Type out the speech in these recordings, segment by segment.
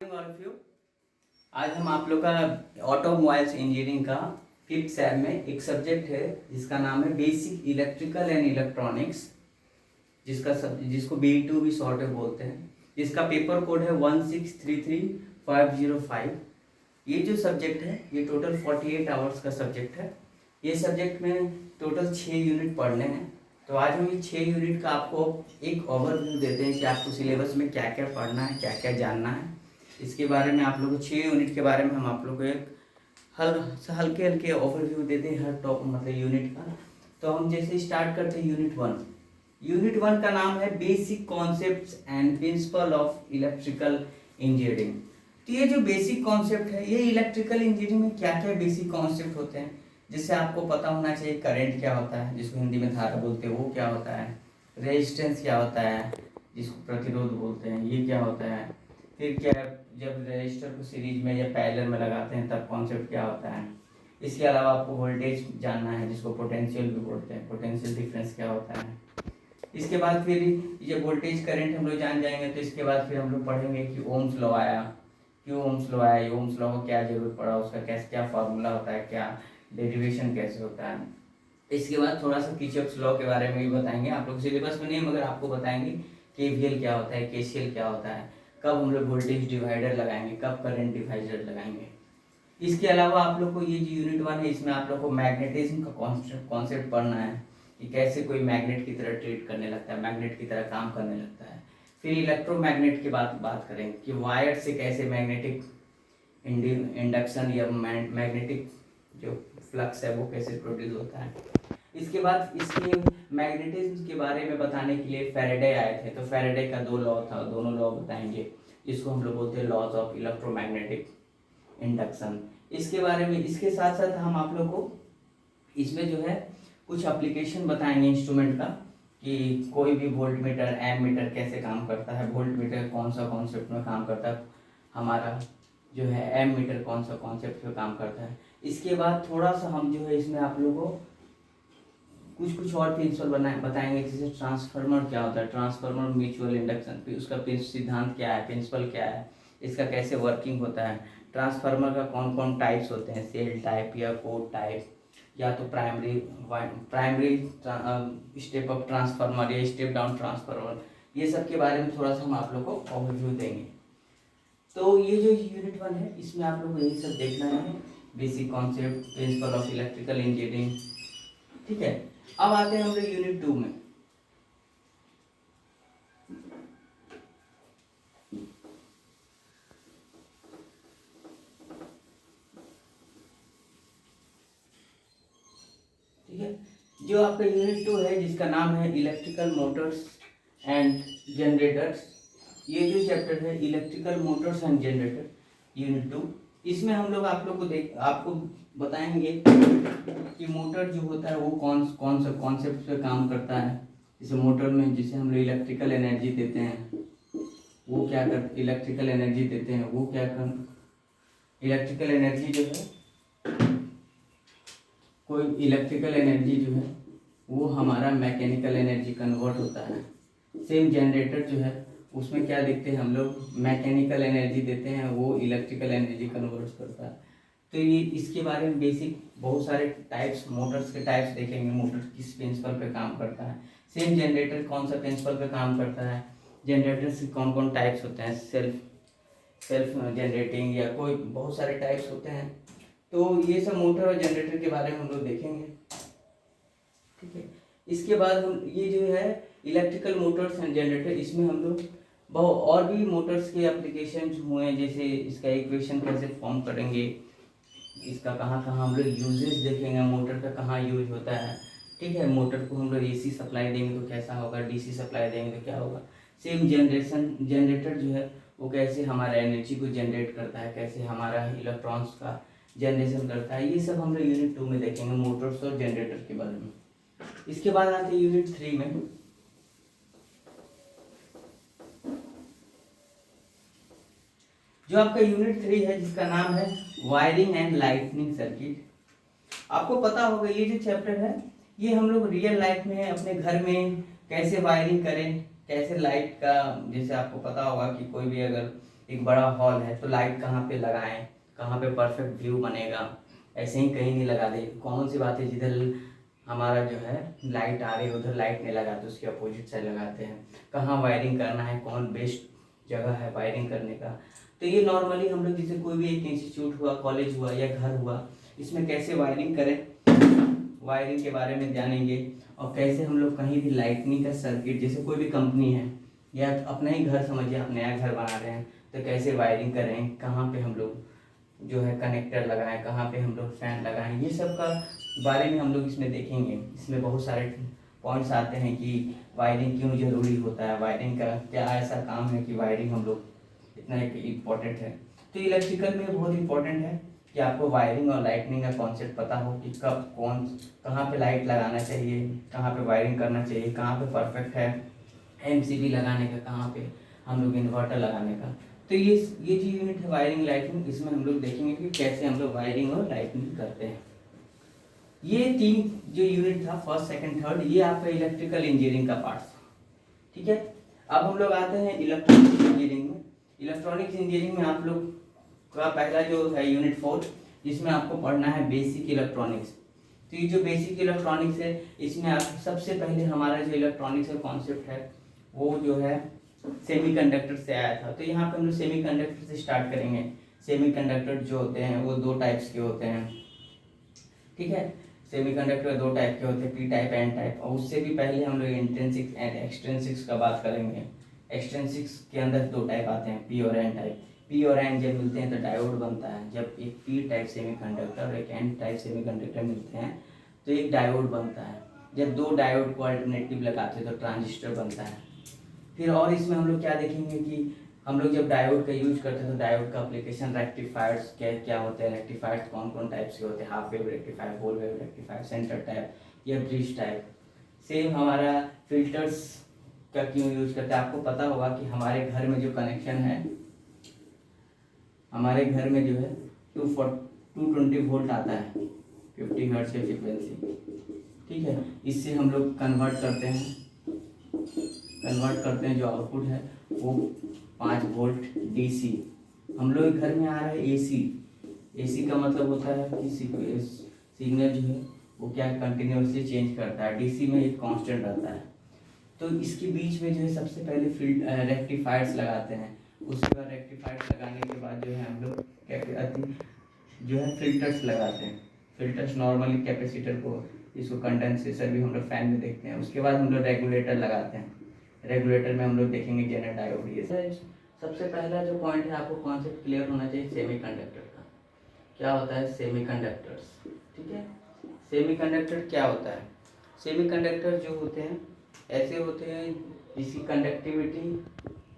All of you. आज हम आप लोग का ऑटोमोबाइल्स इंजीनियरिंग का 5th सेम में एक सब्जेक्ट है जिसका नाम है बेसिक इलेक्ट्रिकल एंड इलेक्ट्रॉनिक्स, जिसको BE2 भी शॉर्ट में बोलते हैं। इसका पेपर कोड है 1633505। ये जो सब्जेक्ट है ये टोटल 48 आवर्स का सब्जेक्ट है। ये सब्जेक्ट में टोटल 6 यूनिट पढ़ने हैं। तो आज हम ये 6 यूनिट का आपको एक ओवरव्यू देते हैं कि आपको सिलेबस में क्या क्या पढ़ना है, क्या क्या जानना है। इसके बारे में आप लोग को 6 यूनिट के बारे में हम आप लोग को एक हल्के हल्के ओवरव्यू देते हैं हर टॉप मतलब यूनिट का। तो हम जैसे स्टार्ट करते हैं यूनिट 1। यूनिट 1 का नाम है basic concepts and principle of electrical engineering. तो ये जो बेसिक कॉन्सेप्ट है, ये इलेक्ट्रिकल इंजीनियरिंग में क्या क्या बेसिक कॉन्सेप्ट होते हैं जिससे आपको पता होना चाहिए। करंट क्या होता है, जिसको हिंदी में धारा बोलते हैं, वो क्या होता है। रेजिस्टेंस क्या होता है, जिसको प्रतिरोध बोलते हैं, ये क्या होता है। फिर क्या, जब रजिस्टर को सीरीज में या पैरेलल में लगाते हैं तब कॉन्सेप्ट क्या होता है। इसके अलावा आपको वोल्टेज जानना है, जिसको पोटेंशियल भी बोलते हैं, पोटेंशियल डिफरेंस क्या होता है। इसके बाद फिर ये वोल्टेज करंट हम लोग जान जाएंगे। तो इसके बाद फिर हम लोग पढ़ेंगे कि ओम्स लॉ आया, क्यों ओम्स लॉ आया, ओम्स लॉ को क्या जरूरत पड़ा, उसका कैसे क्या फार्मूला होता है, क्या डेरिवेशन कैसे होता है। इसके बाद थोड़ा सा किर्चॉफ्स लॉ के बारे में भी बताएंगे। आप लोग सिलेबस में नहीं मगर आपको बताएंगे KVL क्या होता है, KCL क्या होता है, कब हम लोग वोल्टेज डिवाइडर लगाएंगे, कब करंट डिवाइडर लगाएंगे। इसके अलावा आप लोग को ये जो यूनिट 1 है इसमें आप लोग को मैग्नेटिज्म का कॉन्सेप्ट पढ़ना है कि कैसे कोई मैग्नेट की तरह ट्रीट करने लगता है, मैग्नेट की तरह काम करने लगता है। फिर इलेक्ट्रोमैग्नेट की बात करेंगे कि वायर से कैसे मैग्नेटिक इंडक्शन या मैग्नेटिक जो फ्लक्स है वो कैसे प्रोड्यूस होता है। इसके बाद इसके मैग्नेटिज्म के बारे में बताने के लिए फैराडे आए थे। तो फैराडे का 2 लॉ था, दोनों लॉ बताएंगे, जिसको हम लोग बोलते हैं लॉज ऑफ इलेक्ट्रोमैग्नेटिक इंडक्शन। इसके बारे में इसके साथ साथ हम आप लोग को इसमें जो है कुछ एप्लीकेशन बताएंगे इंस्ट्रूमेंट का, कि कोई भी वोल्ट मीटर, एम मीटर कैसे काम करता है, वोल्ट मीटर कौन सा कॉन्सेप्ट में काम करता है, हमारा जो है एम मीटर कौन सा कॉन्सेप्ट में काम करता है। इसके बाद थोड़ा सा हम जो है इसमें आप लोगों को कुछ और प्रिंसिपल बताएंगे, जैसे ट्रांसफार्मर क्या होता है, ट्रांसफार्मर म्यूचुअल इंडक्शन, फिर उसका सिद्धांत क्या है, प्रिंसिपल क्या है, इसका कैसे वर्किंग होता है। ट्रांसफार्मर का कौन कौन टाइप्स होते हैं, सेल टाइप या कोर टाइप, या तो प्राइमरी स्टेप अप ट्रांसफार्मर या स्टेप डाउन ट्रांसफार्मर। ये सब के बारे में थोड़ा सा हम आप लोग को ओवरव्यू देंगे। तो ये जो यूनिट 1 है इसमें आप लोग को यही सब देखना है, basic concept, principle of electrical engineering. ठीक है, अब आते हैं हम लोग यूनिट 2 में। ठीक है, जो आपका यूनिट 2 है जिसका नाम है इलेक्ट्रिकल मोटर्स एंड जनरेटर्स। ये जो चैप्टर है electrical Motors and generator unit 2, इसमें हम लोग आप लोग को आपको बताएंगे कि मोटर जो होता है वो कौन कौन सा कॉन्सेप्ट पे काम करता है। जैसे मोटर में जिसे हम लोग इलेक्ट्रिकल एनर्जी देते हैं वो क्या कर, इलेक्ट्रिकल एनर्जी देते हैं वो क्या कर, इलेक्ट्रिकल एनर्जी जो है, कोई इलेक्ट्रिकल एनर्जी जो है वो हमारा मैकेनिकल एनर्जी कन्वर्ट होता है। सेम जनरेटर जो है उसमें क्या देखते हैं हम लोग, मैकेनिकल एनर्जी देते हैं, वो इलेक्ट्रिकल एनर्जी कन्वर्ट करता है। तो ये इसके बारे में बेसिक बहुत सारे टाइप्स, मोटर्स के टाइप्स देखेंगे, मोटर किस प्रिंसिपल पे काम करता है। सेम जनरेटर कौन सा प्रिंसिपल पे काम करता है, जनरेटर से कौन कौन टाइप्स होते हैं, सेल्फ जनरेटिंग या कोई बहुत सारे टाइप्स होते हैं। तो ये सब मोटर और जनरेटर के बारे में हम लोग देखेंगे। ठीक है, इसके बाद हम ये जो है इलेक्ट्रिकल मोटर्स एंड जनरेटर, इसमें हम लोग बहुत और भी मोटर्स के एप्लीकेशन हुए हैं, जैसे इसका इक्वेशन कैसे फॉर्म करेंगे, इसका कहाँ कहाँ हम लोग यूजेस देखेंगे, मोटर का कहाँ यूज होता है। ठीक है, मोटर को हम लोग AC सप्लाई देंगे तो कैसा होगा, DC सप्लाई देंगे तो क्या होगा। सेम जनरेटर जो है वो कैसे हमारा एनर्जी को जनरेट करता है, कैसे हमारा इलेक्ट्रॉन्स का जनरेशन करता है। ये सब हम लोग यूनिट 2 में देखेंगे, मोटर्स और जनरेटर के बारे में। इसके बाद आते हैं यूनिट 3 में। जो आपका यूनिट 3 है जिसका नाम है वायरिंग एंड लाइटनिंग सर्किट। आपको पता होगा ये जो चैप्टर है ये हम लोग रियल लाइफ में अपने घर में कैसे वायरिंग करें, कैसे लाइट का, जैसे आपको पता होगा कि कोई भी अगर एक बड़ा हॉल है तो लाइट कहाँ पे लगाएं, कहाँ पे परफेक्ट व्यू बनेगा, ऐसे ही कहीं नहीं लगा दे। कॉमन सी बात है, जिधर हमारा जो है लाइट आ रही है उधर लाइट नहीं लगाते, उसके अपोजिट साइड लगाते हैं। कहाँ वायरिंग करना है, कौन बेस्ट जगह है वायरिंग करने का। तो ये नॉर्मली हम लोग जैसे कोई भी एक इंस्टीट्यूट हुआ, कॉलेज हुआ या घर हुआ, इसमें कैसे वायरिंग करें, वायरिंग के बारे में जानेंगे। और कैसे हम लोग कहीं भी लाइटनिंग का सर्किट, जैसे कोई भी कंपनी है या अपना ही घर समझिए, आप नया घर बना रहे हैं तो कैसे वायरिंग करें, कहाँ पे हम लोग जो है कनेक्टर लगाएं, कहाँ पे हम लोग फैन लगाएं, ये सब का बारे में हम लोग इसमें देखेंगे। इसमें बहुत सारे पॉइंट्स आते हैं कि वायरिंग क्यों ज़रूरी होता है, वायरिंग का क्या ऐसा काम है कि वायरिंग हम लोग इतना एक इम्पॉर्टेंट है। तो इलेक्ट्रिकल में बहुत इंपॉर्टेंट है कि आपको वायरिंग और लाइटनिंग का कॉन्सेप्ट पता हो कि कब कौन कहाँ पे लाइट लगाना चाहिए, कहाँ पे वायरिंग करना चाहिए, कहाँ पे परफेक्ट है एमसीबी लगाने का, कहाँ पे हम लोग इन्वर्टर लगाने का। तो ये जो यूनिट है वायरिंग लाइटनिंग, इसमें हम लोग देखेंगे कि कैसे हम लोग वायरिंग और लाइटनिंग करते हैं। ये 3 जो यूनिट था, फर्स्ट सेकंड थर्ड, ये आपका इलेक्ट्रिकल इंजीनियरिंग का पार्ट था। ठीक है, अब हम लोग आते हैं इलेक्ट्रॉनिक्स इंजीनियरिंग में। इलेक्ट्रॉनिक्स इंजीनियरिंग में आप लोग का पहला जो है यूनिट 4, जिसमें आपको पढ़ना है बेसिक इलेक्ट्रॉनिक्स। तो ये जो बेसिक इलेक्ट्रॉनिक्स है, इसमें आप सबसे पहले हमारा जो इलेक्ट्रॉनिक्स का कॉन्सेप्ट है वो जो है सेमीकंडक्टर से आया था। तो यहाँ पे हम लोग सेमीकंडक्टर से स्टार्ट करेंगे। सेमीकंडक्टर जो होते हैं वो 2 टाइप्स के होते हैं। ठीक है, सेमीकंडक्टर 2 टाइप के होते हैं, पी टाइप एन टाइप। और उससे भी पहले हम लोग इंट्रिंसिक एंड एक्सट्रिंसिक का बात करेंगे। एक्सट्रिंसिक के अंदर 2 टाइप आते हैं, पी और एन टाइप। पी और एन जब मिलते हैं तो डायोड बनता है। जब एक पी टाइप सेमीकंडक्टर और एक एन टाइप सेमीकंडक्टर मिलते हैं तो एक डायोड बनता है। जब 2 डायोड को अल्टरनेटिव लगाते हैं तो ट्रांजिस्टर बनता है। फिर और इसमें हम लोग क्या देखेंगे कि हम लोग जब डायोड का यूज करते हैं तो डायोड का एप्लीकेशन, रेक्टिफायर्स क्या क्या होते हैं, रेक्टिफायर्स कौन कौन टाइप्स के होते हैं, half wave rectifier, whole wave rectifier, centre type या ब्रिज टाइप। सेम हमारा फिल्टर्स का क्यों यूज करते हैं, आपको पता होगा कि हमारे घर में जो कनेक्शन है, हमारे घर में जो है 220 वोल्ट आता है 50 हर्ट्ज की फ्रिक्वेंसी। ठीक है, इससे हम लोग कन्वर्ट करते हैं जो आउटपुट है वो 5 वोल्ट डीसी। हम लोग घर में आ रहा है एसी। एसी का मतलब होता है कि सिग्नल जो है वो क्या कंटिन्यूसली चेंज करता है, डीसी में एक कांस्टेंट रहता है। तो इसके बीच में जो है सबसे पहले रेक्टिफायर्स लगाते हैं। उसके बाद रेक्टिफायर्स लगाने के बाद जो है हम लोग जो है फिल्टर्स लगाते हैं। फिल्टर्स नॉर्मली कैपेसिटर को, इसको कंडेंसेटर भी हम लोग फैन में देखते हैं। उसके बाद हम लोग रेगुलेटर लगाते हैं। रेगुलेटर में हम लोग देखेंगे जेनर डायोड। ये सबसे पहला जो पॉइंट है, आपको कॉन्सेप्ट क्लियर होना चाहिए सेमीकंडक्टर का। क्या होता है सेमीकंडक्टर्स? ठीक है, सेमीकंडक्टर क्या होता है? सेमीकंडक्टर जो होते हैं ऐसे होते हैं जिसकी कंडक्टिविटी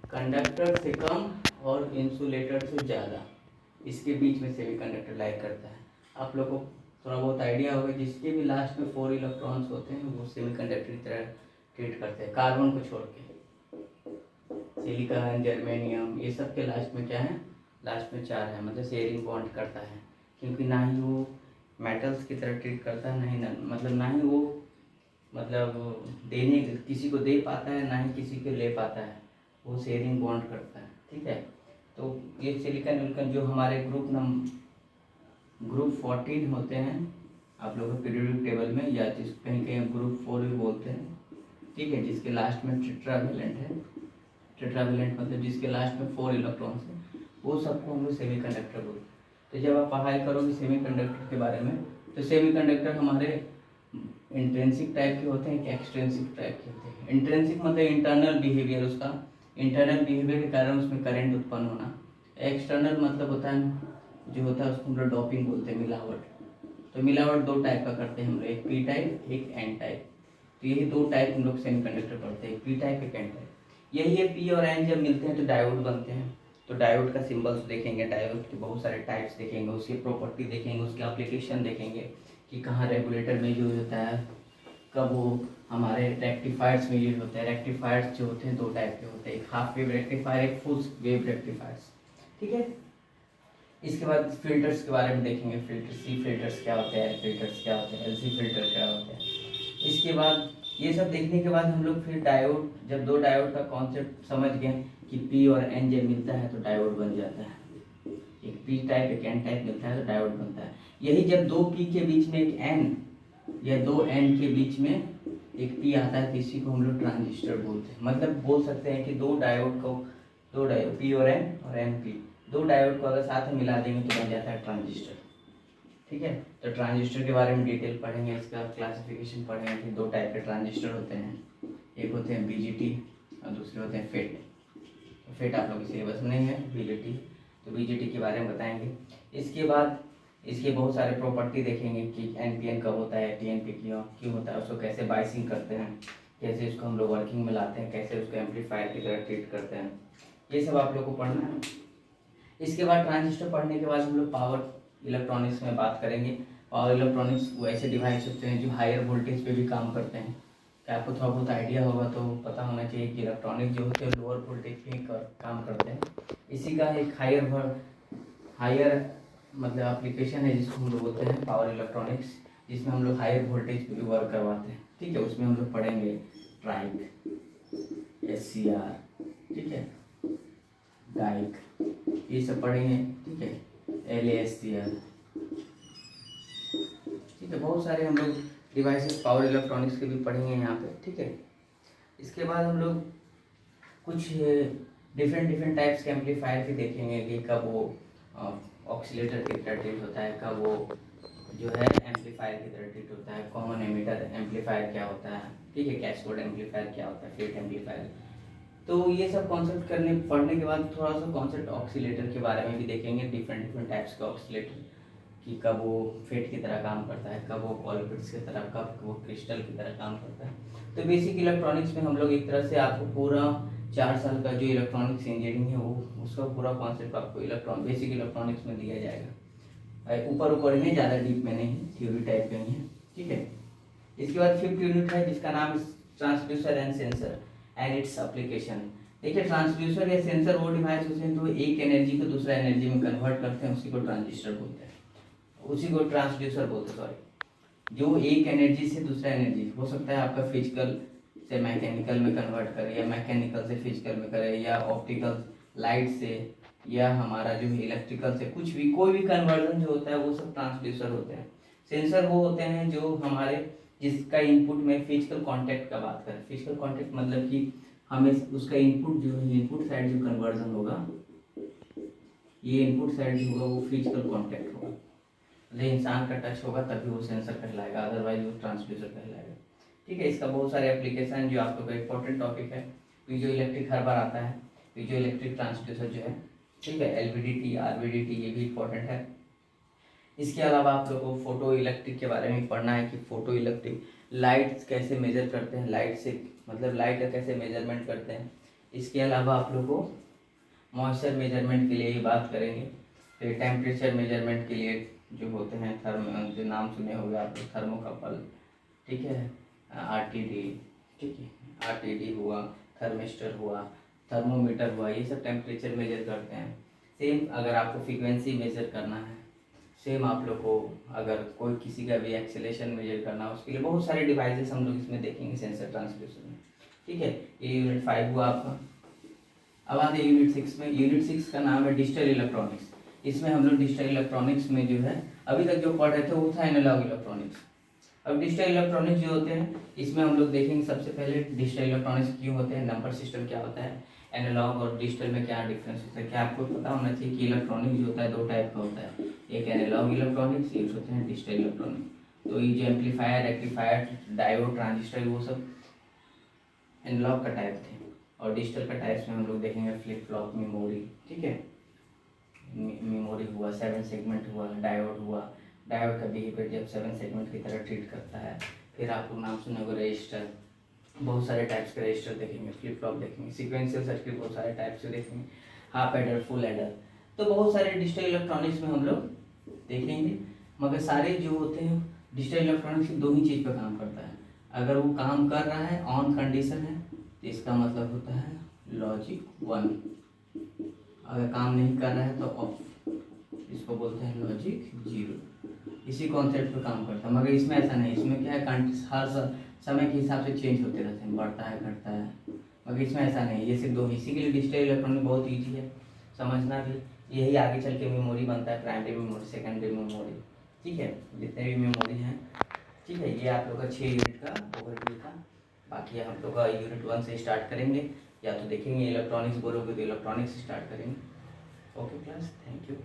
कंडक्टर से कम और इंसुलेटर से ज़्यादा, इसके बीच में सेमीकंडक्टर लाइक करता है। आप लोगों को थोड़ा बहुत आइडिया होगा, जिसके भी लास्ट में 4 इलेक्ट्रॉन्स होते हैं वो सेमीकंडक्टर की तरह ट्रीट करते हैं, कार्बन को छोड़ के। सिलिकॉन, जर्मेनियम, ये सब के लास्ट में क्या है, लास्ट में 4 है, मतलब शेयरिंग बॉन्ड करता है। क्योंकि ना ही वो मेटल्स की तरह ट्रीट करता है, ना ही वो देने किसी को दे पाता है, ना ही किसी को ले पाता है, वो शेयरिंग बॉन्ड करता है। ठीक है, तो ये सिलिकॉन जो हमारे ग्रुप 14 होते हैं आप लोगों के पीरियोडिक टेबल में, या जिस कहीं कहीं ग्रुप 4 भी बोलते हैं। ठीक है, जिसके लास्ट में टेट्रावेलेंट है। टेट्रावेलेंट मतलब जिसके लास्ट में 4 इलेक्ट्रॉन्स हैं, वो सबको हम लोग सेमीकंडक्टर बोलते हैं। तो जब आप पढ़ाई करोगे सेमीकंडक्टर के बारे में, तो सेमीकंडक्टर हमारे इंट्रिंसिक टाइप के होते हैं कि एक्सट्रिंसिक टाइप के होते हैं। इंट्रिंसिक मतलब इंटरनल बिहेवियर, उसका इंटरनल बिहेवियर के कारण उसमें करंट उत्पन्न होना। एक्सटर्नल मतलब होता है जो होता है उसको हम लोग डोपिंग बोलते हैं, मिलावट। तो मिलावट 2 टाइप का करते हैं हम लोग, एक पी टाइप एक एन टाइप। तो यही 2 टाइप हम लोग सेमीकंडक्टर पढ़ते हैं, पी टाइप एक एन टाइप। यही है, पी और एन जब मिलते हैं तो डायोड बनते हैं। तो डायोड का सिंबल्स देखेंगे, डायोड के बहुत सारे टाइप्स देखेंगे, उसकी प्रॉपर्टी देखेंगे, उसके एप्लीकेशन देखेंगे कि कहाँ रेगुलेटर में यूज होता है, कब वो हमारे रेक्टिफायर्स में यूज होता है। रेक्टिफायर्स जो होते हैं 2 टाइप के होते हैं, एक हाफ वेव रेक्टिफायर, एक फुल वेव रेक्टिफायर्स। ठीक है, इसके बाद फिल्टर्स के बारे में देखेंगे। फिल्टर सी फिल्टर्स क्या होते हैं, फिल्टर्स क्या होते हैं, एलसी फिल्टर क्या होते हैं। इसके बाद ये सब देखने के बाद हम लोग फिर डायोड, जब दो डायोड का कॉन्सेप्ट समझ गए कि पी और एन जब मिलता है तो डायोड बन जाता है, एक पी टाइप एक एन टाइप मिलता है तो डायोड बनता है। यही जब दो पी के बीच में एक एन या दो एन के बीच में एक पी आता है तो इसी को हम लोग ट्रांजिस्टर बोलते हैं। मतलब बोल सकते हैं कि दो डायोड पी और एन पी, दो डायोड को अगर साथ में मिला देंगे तो बन जाता है ट्रांजिस्टर। ठीक है, तो ट्रांजिस्टर के बारे में डिटेल पढ़ेंगे, इसका क्लासिफिकेशन पढ़ेंगे कि दो टाइप के ट्रांजिस्टर होते हैं, एक होते हैं बीजीटी और दूसरे होते हैं फेट। तो फेट आप लोग सिलेबस में नहीं है, बीजीटी, तो बीजीटी के बारे में बताएंगे। इसके बाद इसके बहुत सारे प्रॉपर्टी देखेंगे कि एनपीएन कब होता है, पीएनपी क्यों होता है, उसको कैसे बाइसिंग करते हैं, कैसे इसको हम लोग वर्किंग में लाते हैं, कैसे उसको एम्पलीफायर की तरह ट्रीट करते हैं, ये सब आप लोग को पढ़ना है। इसके बाद ट्रांजिस्टर पढ़ने के बाद हम लोग पावर इलेक्ट्रॉनिक्स में बात करेंगे। पावर इलेक्ट्रॉनिक्स वो ऐसे डिवाइस होते हैं जो हायर वोल्टेज पे भी काम करते हैं। क्या आपको थोड़ा बहुत आइडिया होगा तो पता होना चाहिए कि इलेक्ट्रॉनिक जो होते हैं लोअर वोल्टेज पे ही काम करते हैं। इसी का एक हायर मतलब एप्लीकेशन है जिसको हम लोग बोलते हैं पावर इलेक्ट्रॉनिक्स, जिसमें हम लोग हायर वोल्टेज पे भी वर्क करवाते हैं। ठीक है, उसमें हम लोग पढ़ेंगे ट्राइक, SCR, ठीक है, डाइक, ये सब पढ़ेंगे। ठीक है, LASCR, ठीक है, बहुत सारे हम लोग डिवाइसेस पावर इलेक्ट्रॉनिक्स के भी पढ़ेंगे यहाँ पे। ठीक है, इसके बाद हम लोग कुछ डिफरेंट टाइप्स के एम्पलीफायर भी देखेंगे कि कब वो ऑक्सीलेटर की तरह ट्रीट होता है, कब वो जो है एम्पलीफायर की तरह ट्रीट होता है, कॉमन एमिटर एम्पलीफायर क्या होता है, ठीक है, कैस्केड एम्पलीफायर क्या होता है, फेट एम्पलीफायर। तो ये सब कॉन्सेप्ट पढ़ने के बाद थोड़ा सा कॉन्सेप्ट ऑक्सीलेटर के बारे में भी देखेंगे, डिफरेंट टाइप्स के ऑक्सीलेटर, कि कब वो फेट की तरह काम करता है, कब वो कॉलपिट्स की तरह, कब वो क्रिस्टल की तरह काम करता है। तो बेसिक इलेक्ट्रॉनिक्स में हम लोग एक तरह से आपको पूरा 4 साल का जो इलेक्ट्रॉनिक्स इंजीनियरिंग है वो उसका पूरा कॉन्सेप्ट आपको बेसिक इलेक्ट्रॉनिक्स में दिया जाएगा। ऊपर में, ज़्यादा डीप में नहीं, थ्योरी टाइप में ही है। ठीक है, इसके बाद 5th यूनिट है जिसका नाम transducer and sensor and its application. देखिए, ट्रांसड्यूसर या सेंसर वो डिवाइस होते हैं जो एक एनर्जी को दूसरा एनर्जी में कन्वर्ट करते हैं, उसी को ट्रांजिस्टर बोलते हैं, उसी को ट्रांसड्यूसर बोलते हैं। सॉरी, जो एक एनर्जी से दूसरा एनर्जी, हो सकता है आपका फिजिकल से मैकेनिकल में कन्वर्ट करे, या मैकेनिकल से फिजिकल में करे, या ऑप्टिकल लाइट से, या हमारा जो इलेक्ट्रिकल से, कुछ भी कोई भी कन्वर्जन जो होता है वो सब ट्रांसड्यूसर होते हैं। सेंसर वो होते हैं जो हमारे जिसका इनपुट में फिजिकल कांटेक्ट का बात करें। फिजिकल कांटेक्ट मतलब कि हमें उसका इनपुट जो है, इनपुट साइड जो कन्वर्जन होगा, ये इनपुट साइड जो होगा वो फिजिकल कांटेक्ट होगा, मतलब इंसान का टच होगा तभी वो सेंसर कहलाएगा, अदरवाइज वो ट्रांसड्यूसर कहलाएगा। ठीक है, इसका बहुत सारे एप्लीकेशन जो आप लोग का इंपॉर्टेंट टॉपिक है। पीजो इलेक्ट्रिक हर बार आता है, पीजो इलेक्ट्रिक ट्रांसड्यूसर जो है, ठीक है, LVDT, RVDT, ये भी इंपॉर्टेंट है। इसके अलावा आप लोगों को फोटो इलेक्ट्रिक के बारे में पढ़ना है कि फोटो इलेक्ट्रिक लाइट कैसे मेजर करते हैं, लाइट से मतलब लाइट का कैसे मेजरमेंट करते हैं। इसके अलावा आप लोग को मॉइस्चर मेजरमेंट के लिए ये बात करेंगे, फिर टेम्परेचर मेजरमेंट के लिए जो होते हैं जो नाम सुने होंगे आप लोग, थर्मोकपल, ठीक है, RTD, ठीक है, RTD हुआ, थर्मिस्टर हुआ, थर्मोमीटर हुआ, ये सब टेम्परेचर मेजर करते हैं। सेम अगर आपको फ्रीक्वेंसी मेजर करना है, सेम आप लोग को अगर कोई किसी का भी एक्सेलेरेशन मेजर करना है, उसके लिए बहुत सारे डिवाइसेस हम लोग इसमें देखेंगे सेंसर ट्रांसड्यूसर में। ठीक है, ये यूनिट 5 हुआ आपका। अब आते हैं यूनिट 6 में। यूनिट 6 का नाम है डिजिटल इलेक्ट्रॉनिक्स। इसमें हम लोग डिजिटल इलेक्ट्रॉनिक्स में जो है अभी तक जो पढ़ रहे थे वो था एनालॉग इलेक्ट्रॉनिक्स। अब डिजिटल इलेक्ट्रॉनिक्स जो होते हैं इसमें हम लोग देखेंगे सबसे पहले डिजिटल इलेक्ट्रॉनिक्स क्यों होते हैं, नंबर सिस्टम क्या होता है, एनालॉग और डिजिटल में क्या डिफरेंस होता है। क्या आपको पता होना चाहिए कि इलेक्ट्रॉनिक्स जो होता है दो टाइप का होता है, एक एनालॉग इलेक्ट्रॉनिक्स, एक होते हैं डिजिटल इलेक्ट्रॉनिक्स। तो ये जो एम्पलीफायर, रेक्टिफायर, डायोड, ट्रांजिस्टर, वो सब एनालॉग का टाइप थे। और डिजिटल का टाइप्स में हम लोग देखेंगे फ्लिप फ्लॉप, मेमोरी, ठीक है, मेमोरी हुआ, 7 सेगमेंट हुआ, डायोड हुआ, डायोड का बिहेवियर जब 7 सेगमेंट की तरह ट्रीट करता है। फिर आप लोग नाम सुने होगा रजिस्टर, बहुत सारे टाइप्स के रजिस्टर देखेंगे, फ्लिप फ्लॉप देखेंगे, सीक्वेंशियल सर्किट बहुत सारे टाइप्स के देखेंगे, हाफ एडर, फुल एडर। तो बहुत सारे डिजिटल इलेक्ट्रॉनिक्स में हम लोग देखेंगे, मगर सारे जो होते हैं डिजिटल इलेक्ट्रॉनिक्स दो ही चीज़ पर काम करता है। अगर वो काम कर रहा है, ऑन कंडीशन है, तो इसका मतलब होता है लॉजिक 1। अगर काम नहीं कर रहा है तो ऑफ, इसको बोलते हैं लॉजिक 0। इसी कॉन्सेप्ट पे काम करता है, मगर इसमें ऐसा नहीं। इसमें क्या है, समय के हिसाब से चेंज होते रहते हैं, बढ़ता है घटता है, मगर इसमें ऐसा नहीं है। ये सिर्फ दो, इसी के लिए डिजिटल इलेक्ट्रॉनिक बहुत ईजी है समझना भी। यही आगे चल के मेमोरी बनता है, प्राइमरी मेमोरी, सेकेंडरी मेमोरी, ठीक है, जितने भी मेमोरी हैं, ठीक है। ये आप लोग का 6 यूनिट का ओवरव्यू था। बाकी हम लोग का यूनिट 1 से स्टार्ट करेंगे, या तो देखेंगे इलेक्ट्रॉनिक्स बोलोगे तो इलेक्ट्रॉनिक्स स्टार्ट करेंगे। Okay class, thank you.